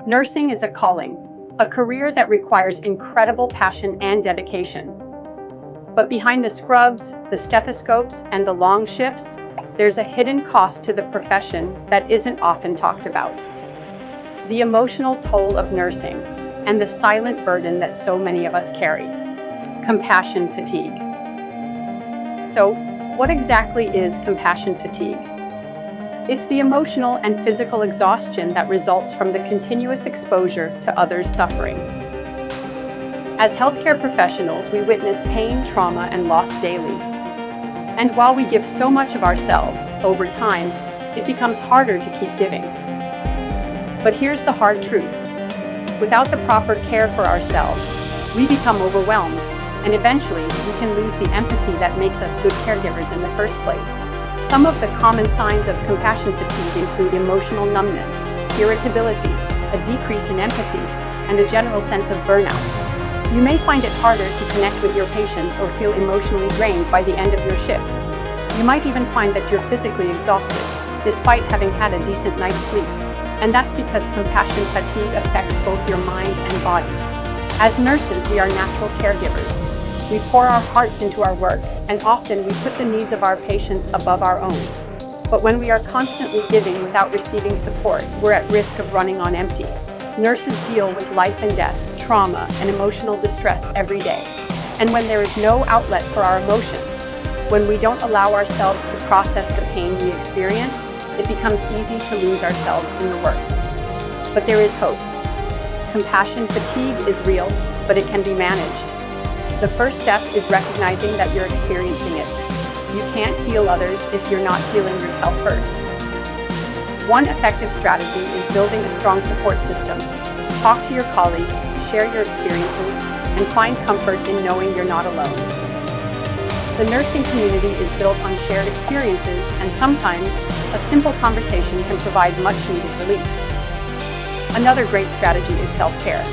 Nursing is a calling, a career that requires incredible passion and dedication. But behind the scrubs, the stethoscopes, and the long shifts, there's a hidden cost to the profession that isn't often talked about. The emotional toll of nursing and the silent burden that so many of us carry. Compassion fatigue. So, what exactly is compassion fatigue? It's the emotional and physical exhaustion that results from the continuous exposure to others' suffering. As healthcare professionals, we witness pain, trauma, and loss daily. And while we give so much of ourselves, over time, it becomes harder to keep giving. But here's the hard truth. Without the proper care for ourselves, we become overwhelmed, and eventually we can lose the empathy that makes us good caregivers in the first place. Some of the common signs of compassion fatigue include emotional numbness, irritability, a decrease in empathy, and a general sense of burnout. You may find it harder to connect with your patients or feel emotionally drained by the end of your shift. You might even find that you're physically exhausted, despite having had a decent night's sleep. And that's because compassion fatigue affects both your mind and body. As nurses, we are natural caregivers. We pour our hearts into our work, and often we put the needs of our patients above our own. But when we are constantly giving without receiving support, we're at risk of running on empty. Nurses deal with life and death, trauma, and emotional distress every day. And when there is no outlet for our emotions, when we don't allow ourselves to process the pain we experience, it becomes easy to lose ourselves in the work. But there is hope. Compassion fatigue is real, but it can be managed. The first step is recognizing that you're experiencing it. You can't heal others if you're not healing yourself first. One effective strategy is building a strong support system. Talk to your colleagues, share your experiences, and find comfort in knowing you're not alone. The nursing community is built on shared experiences, and sometimes a simple conversation can provide much-needed relief. Another great strategy is self-care.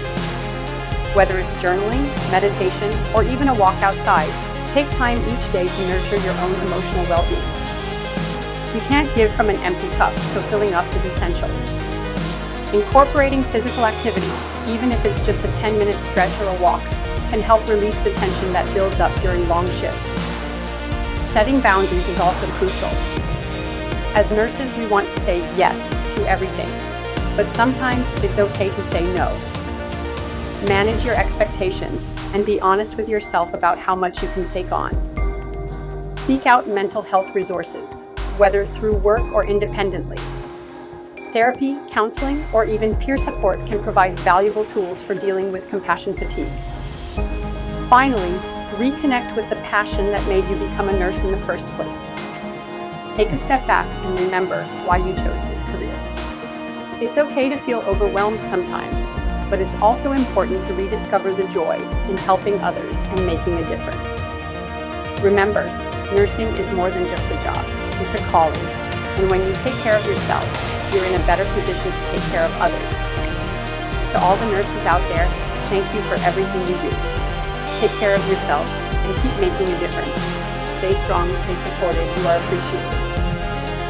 Whether it's journaling, meditation, or even a walk outside, take time each day to nurture your own emotional well-being. You can't give from an empty cup, so filling up is essential. Incorporating physical activity, even if it's just a 10-minute stretch or a walk, can help release the tension that builds up during long shifts. Setting boundaries is also crucial. As nurses, we want to say yes to everything, but sometimes it's okay to say no. Manage your expectations and be honest with yourself about how much you can take on. Seek out mental health resources, whether through work or independently. Therapy, counseling, or even peer support can provide valuable tools for dealing with compassion fatigue. Finally, reconnect with the passion that made you become a nurse in the first place. Take a step back and remember why you chose this career. It's okay to feel overwhelmed sometimes, but it's also important to rediscover the joy in helping others and making a difference. Remember, nursing is more than just a job, it's a calling. And when you take care of yourself, you're in a better position to take care of others. To all the nurses out there, thank you for everything you do. Take care of yourself and keep making a difference. Stay strong, stay supported, you are appreciated.